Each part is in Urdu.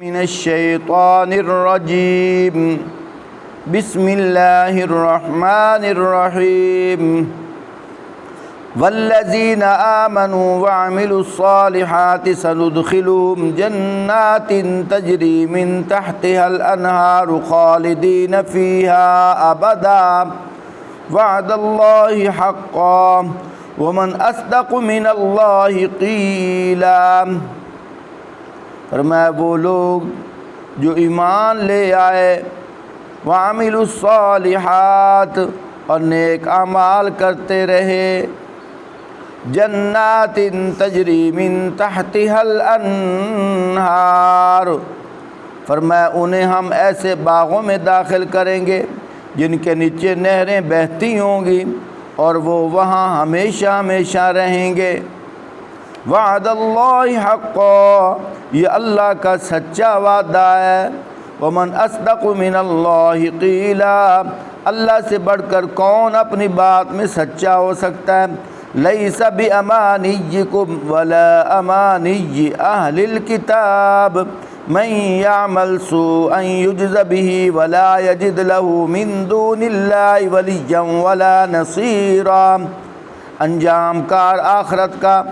من الشیطان الرجیم بسم اللہ الرحمن الرحیم والذین آمنوا وعملوا الصالحات سندخلهم جنات تجری من تحتها الانہار خالدین فیها ابدا وعد اللہ حقا ومن اصدق من اللہ قیلا۔ فرمایا وہ لوگ جو ایمان لے آئے وعملوا الصالحات اور نیک اعمال کرتے رہے، جنات تجری من تحتها الانہار، فرمایا انہیں ہم ایسے باغوں میں داخل کریں گے جن کے نیچے نہریں بہتی ہوں گی اور وہ وہاں ہمیشہ ہمیشہ رہیں گے۔ وعد اللہ حقا، یہ اللہ کا سچا وعدہ ہے۔ ومن اصدق من اللہ قیلا، اللہ سے بڑھ کر کون اپنی بات میں سچا ہو سکتا ہے۔ لیس بامانیکم ولا امانی اہل الکتاب من یعمل سوءا یجز به ولا یجد له من دون اللہ ولیا ولا نصیرا۔ انجام کار آخرت کا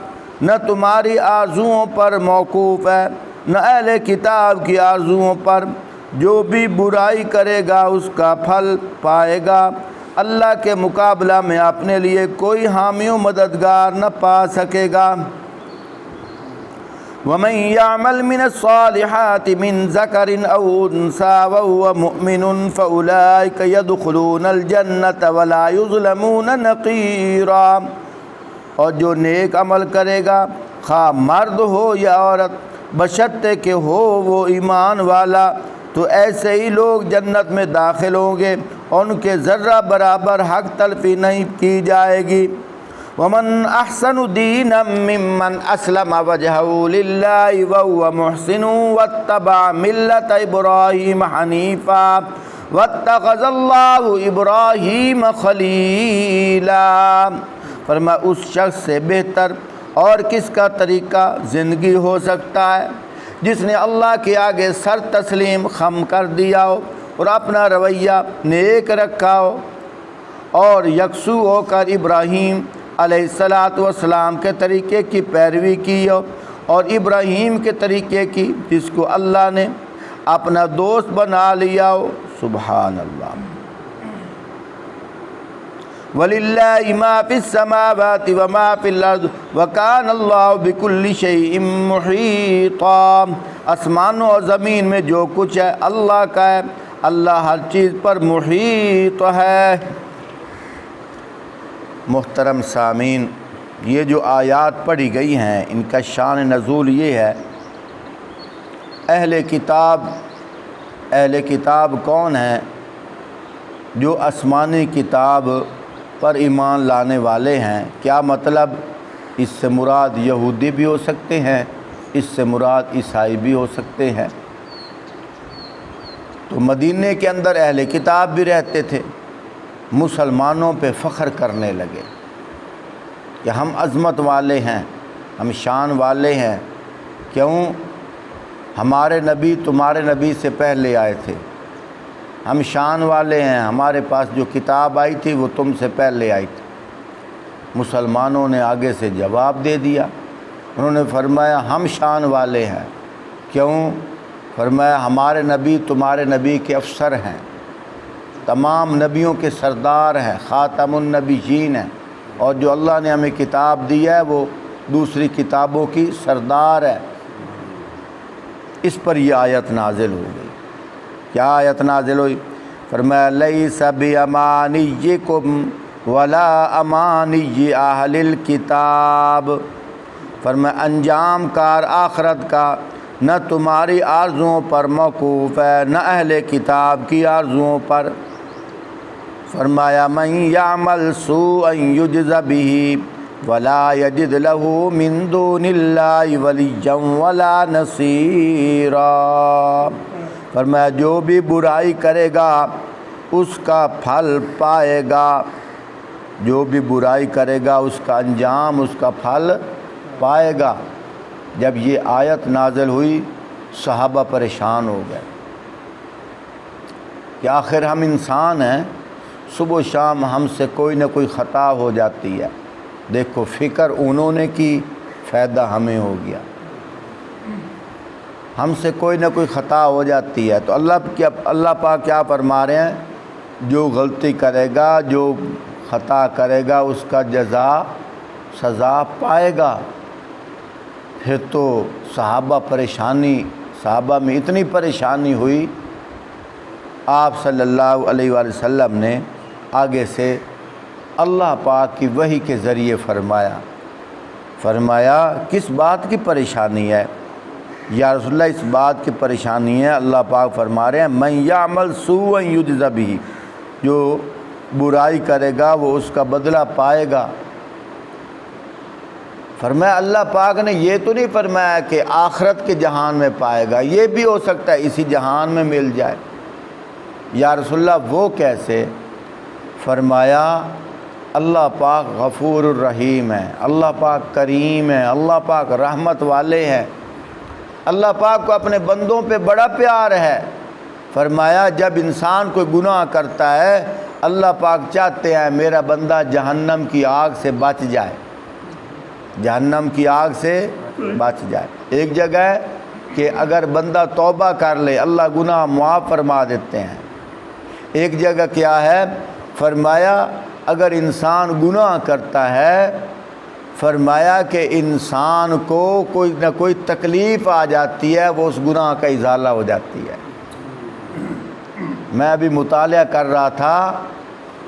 نہ تمہاری آرزوؤں پر موقوف ہے نہ اہل کتاب کی آرزوؤں پر، جو بھی برائی کرے گا اس کا پھل پائے گا، اللہ کے مقابلہ میں اپنے لیے کوئی حامی و مددگار نہ پا سکے گا۔ وَمَن يَعْمَلْ مِنَ الصَّالِحَاتِ مِن ذَكَرٍ أَوْ أُنثَىٰ وَهُوَ مُؤْمِنٌ فَأُولَٰئِكَ يَدْخُلُونَ الْجَنَّةَ وَلَا يُظْلَمُونَ نَقِيرًا۔ اور جو نیک عمل کرے گا خواہ مرد ہو یا عورت، بشرطے کہ ہو وہ ایمان والا، تو ایسے ہی لوگ جنت میں داخل ہوں گے اور ان کے ذرہ برابر حق تلفی نہیں کی جائے گی۔ ومن احسن دینا ممن اسلم وجهه للہ وهو محسن واتبع ملت ابراہیم حنیفا واتخذ اللہ ابراہیم خلیلا۔ فرمایا اس شخص سے بہتر اور کس کا طریقہ زندگی ہو سکتا ہے جس نے اللہ کے آگے سر تسلیم خم کر دیا ہو اور اپنا رویہ نیک رکھا ہو اور یکسو ہو کر ابراہیم علیہ السلام کے طریقے کی پیروی کی ہو اور ابراہیم کے طریقے کی جس کو اللہ نے اپنا دوست بنا لیا ہو۔ سبحان اللہ۔ وَلِلَّهِ مَا فِي السَّمَاوَاتِ وَمَا فِي الْأَرْضِ وَكَانَ اللَّهُ بِكُلِّ شَيْءٍ مُحِيطًا۔ آسمانوں اور زمین میں جو کچھ ہے اللہ کا ہے، اللہ ہر چیز پر محیط ہے۔ محترم سامعین، یہ جو آیات پڑھی گئی ہیں ان کا شان نزول یہ ہے، اہل کتاب کون ہیں؟ جو آسمانی کتاب پر ایمان لانے والے ہیں۔ کیا مطلب؟ اس سے مراد یہودی بھی ہو سکتے ہیں، اس سے مراد عیسائی بھی ہو سکتے ہیں۔ تو مدینے کے اندر اہل کتاب بھی رہتے تھے، مسلمانوں پہ فخر کرنے لگے کہ ہم عظمت والے ہیں، ہم شان والے ہیں۔ کیوں؟ ہمارے نبی تمہارے نبی سے پہلے آئے تھے، ہم شان والے ہیں، ہمارے پاس جو کتاب آئی تھی وہ تم سے پہلے آئی تھی۔ مسلمانوں نے آگے سے جواب دے دیا، انہوں نے فرمایا ہم شان والے ہیں۔ کیوں؟ فرمایا ہمارے نبی تمہارے نبی کے افسر ہیں، تمام نبیوں کے سردار ہیں، خاتم النبیین ہیں، اور جو اللہ نے ہمیں کتاب دی ہے وہ دوسری کتابوں کی سردار ہے۔ اس پر یہ آیت نازل ہو گئی۔ کیا آیت نازل ہوئی؟ فرمایا لیس بامانیکم ولا امانی اہل الکتاب، فرمایا انجام کار آخرت کا نہ تمہاری آرزوؤں پر موقوف ہے نہ اہل کتاب کی آرزوؤں پر۔ فرمایا من یعمل سوءا یجز به ولا یجد له من دون اللہ ولیا ولا نصیرا۔ فرمایا جو بھی برائی کرے گا اس کا پھل پائے گا، جو بھی برائی کرے گا اس کا انجام، اس کا پھل پائے گا۔ جب یہ آیت نازل ہوئی صحابہ پریشان ہو گئے کہ آخر ہم انسان ہیں، صبح و شام ہم سے کوئی نہ کوئی خطا ہو جاتی ہے، دیکھو فکر انہوں نے کی، فائدہ ہمیں ہو گیا، ہم سے کوئی نہ کوئی خطا ہو جاتی ہے۔ تو اللہ پاک کیا فرما رہے ہیں، جو غلطی کرے گا، جو خطا کرے گا، اس کا سزا پائے گا۔ پھر تو صحابہ میں اتنی پریشانی ہوئی، آپ صلی اللہ علیہ وآلہ وسلم نے آگے سے اللہ پاک کی وحی کے ذریعے فرمایا کس بات کی پریشانی ہے یا رسول اللہ؟ اس بات کی پریشانی ہے، اللہ پاک فرما رہے ہیں من یعمل سوءا یجز بہ، جو برائی کرے گا وہ اس کا بدلہ پائے گا۔ فرمایا اللہ پاک نے یہ تو نہیں فرمایا کہ آخرت کے جہان میں پائے گا، یہ بھی ہو سکتا ہے اسی جہان میں مل جائے۔ یا رسول اللہ وہ کیسے؟ فرمایا اللہ پاک غفور الرحیم ہے، اللہ پاک کریم ہے، اللہ پاک رحمت والے ہیں، اللہ پاک کو اپنے بندوں پہ بڑا پیار ہے۔ فرمایا جب انسان کوئی گناہ کرتا ہے، اللہ پاک چاہتے ہیں میرا بندہ جہنم کی آگ سے بچ جائے، جہنم کی آگ سے بچ جائے۔ ایک جگہ ہے کہ اگر بندہ توبہ کر لے اللہ گناہ معاف فرما دیتے ہیں، ایک جگہ کیا ہے، فرمایا اگر انسان گناہ کرتا ہے، فرمایا کہ انسان کو کوئی نہ کوئی تکلیف آ جاتی ہے، وہ اس گناہ کا ازالہ ہو جاتی ہے۔ میں ابھی مطالعہ کر رہا تھا،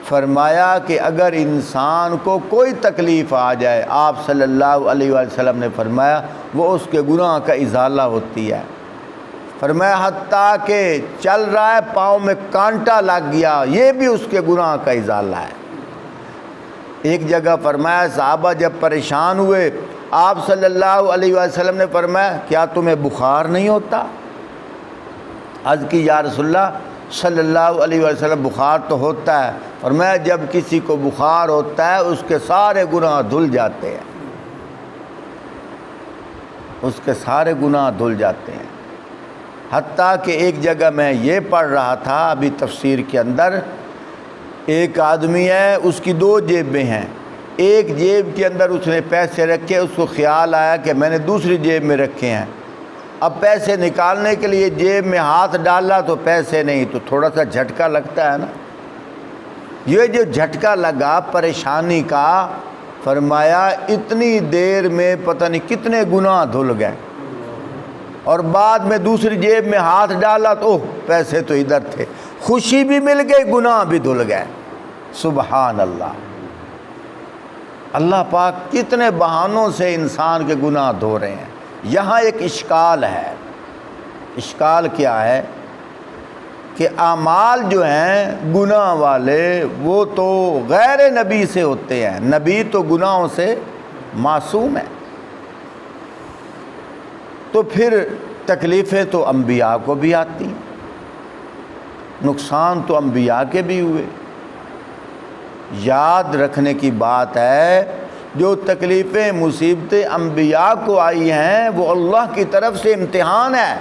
فرمایا کہ اگر انسان کو کوئی تکلیف آ جائے، آپ صلی اللہ علیہ وآلہ وسلم نے فرمایا وہ اس کے گناہ کا ازالہ ہوتی ہے۔ فرمایا حتیٰ کہ چل رہا ہے پاؤں میں کانٹا لگ گیا، یہ بھی اس کے گناہ کا ازالہ ہے۔ ایک جگہ فرمایا صحابہ جب پریشان ہوئے، آپ صلی اللہ علیہ وسلم نے فرمایا کیا تمہیں بخار نہیں ہوتا؟ عرض کی یا رسول اللہ صلی اللہ علیہ وسلم بخار تو ہوتا ہے۔ فرمایا جب کسی کو بخار ہوتا ہے اس کے سارے گناہ دھل جاتے ہیں، اس کے سارے گناہ دھل جاتے ہیں۔ حتیٰ کہ ایک جگہ میں یہ پڑھ رہا تھا ابھی تفسیر کے اندر، ایک آدمی ہے اس کی دو جیبیں ہیں، ایک جیب کے اندر اس نے پیسے رکھے، اس کو خیال آیا کہ میں نے دوسری جیب میں رکھے ہیں، اب پیسے نکالنے کے لیے جیب میں ہاتھ ڈالا تو پیسے نہیں، تو تھوڑا سا جھٹکا لگتا ہے نا، یہ جو جھٹکا لگا پریشانی کا، فرمایا اتنی دیر میں پتہ نہیں کتنے گناہ دھل گئے، اور بعد میں دوسری جیب میں ہاتھ ڈالا تو اوہ پیسے تو ادھر تھے، خوشی بھی مل گئی گناہ بھی دھل گئے۔ سبحان اللہ، اللہ پاک کتنے بہانوں سے انسان کے گناہ دھو رہے ہیں۔ یہاں ایک اشکال ہے، اشکال کیا ہے کہ اعمال جو ہیں گناہ والے وہ تو غیر نبی سے ہوتے ہیں، نبی تو گناہوں سے معصوم ہیں، تو پھر تکلیفیں تو انبیاء کو بھی آتی ہیں، نقصان تو انبیاء کے بھی ہوئے۔ یاد رکھنے کی بات ہے جو تکلیفیں مصیبتیں انبیاء کو آئی ہیں وہ اللہ کی طرف سے امتحان ہے،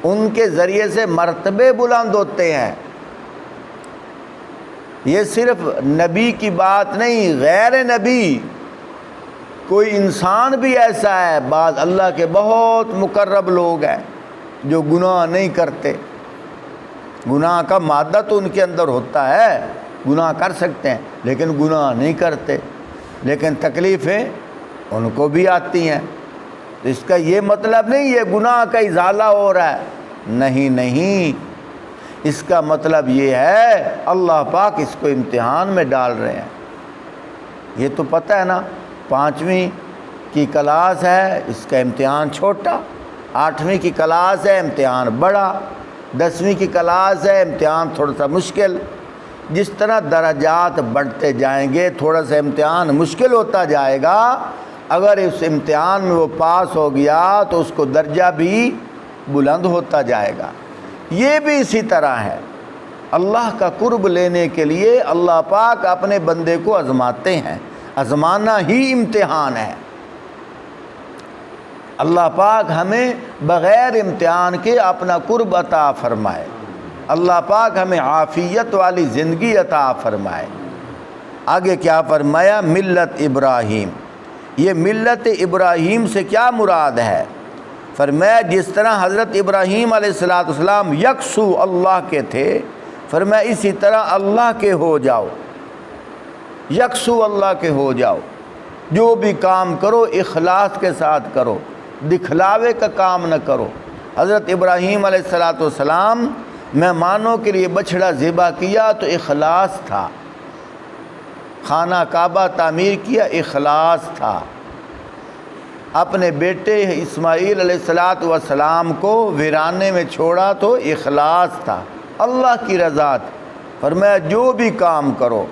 ان کے ذریعے سے مرتبے بلند ہوتے ہیں۔ یہ صرف نبی کی بات نہیں، غیر نبی کوئی انسان بھی ایسا ہے، بعض اللہ کے بہت مقرب لوگ ہیں جو گناہ نہیں کرتے، گناہ کا مادہ تو ان کے اندر ہوتا ہے، گناہ کر سکتے ہیں لیکن گناہ نہیں کرتے، لیکن تکلیفیں ان کو بھی آتی ہیں۔ تو اس کا یہ مطلب نہیں یہ گناہ کا ازالہ ہو رہا ہے، نہیں، اس کا مطلب یہ ہے اللہ پاک اس کو امتحان میں ڈال رہے ہیں۔ یہ تو پتہ ہے نا، 5ویں کی کلاس ہے اس کا امتحان چھوٹا، 8ویں کی کلاس ہے امتحان بڑا، 10ویں کی کلاس ہے امتحان تھوڑا سا مشکل۔ جس طرح درجات بڑھتے جائیں گے تھوڑا سا امتحان مشکل ہوتا جائے گا، اگر اس امتحان میں وہ پاس ہو گیا تو اس کو درجہ بھی بلند ہوتا جائے گا۔ یہ بھی اسی طرح ہے، اللہ کا قرب لینے کے لیے اللہ پاک اپنے بندے کو آزماتے ہیں، آزمانا ہی امتحان ہے۔ اللہ پاک ہمیں بغیر امتحان کے اپنا قرب عطا فرمائے، اللہ پاک ہمیں عافیت والی زندگی عطا فرمائے۔ آگے کیا فرمایا؟ ملت ابراہیم۔ یہ ملت ابراہیم سے کیا مراد ہے؟ فرمایا جس طرح حضرت ابراہیم علیہ السلام یکسو اللہ کے تھے، فرمایا اسی طرح اللہ کے ہو جاؤ، یکسو اللہ کے ہو جاؤ۔ جو بھی کام کرو اخلاص کے ساتھ کرو، دکھلاوے کا کام نہ کرو۔ حضرت ابراہیم علیہ السلام مہمانوں کے لیے بچھڑا ذبح کیا تو اخلاص تھا، خانہ کعبہ تعمیر کیا اخلاص تھا، اپنے بیٹے اسماعیل علیہ السلام کو ویرانے میں چھوڑا تو اخلاص تھا، اللہ کی رضا تھی۔ فرمایا جو بھی کام کرو،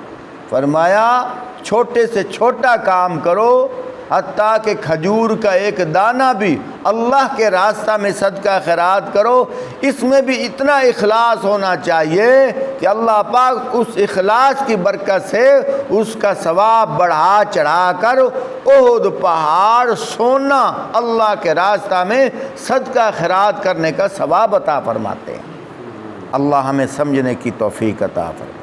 فرمایا چھوٹے سے چھوٹا کام کرو، حتیٰ کہ کھجور کا ایک دانہ بھی اللہ کے راستہ میں صدقہ خیرات کرو، اس میں بھی اتنا اخلاص ہونا چاہیے کہ اللہ پاک اس اخلاص کی برکت سے اس کا ثواب بڑھا چڑھا کر احد پہاڑ سونا اللہ کے راستہ میں صدقہ خیرات کرنے کا ثواب عطا فرماتے ہیں۔ اللہ ہمیں سمجھنے کی توفیق عطا فرمائے۔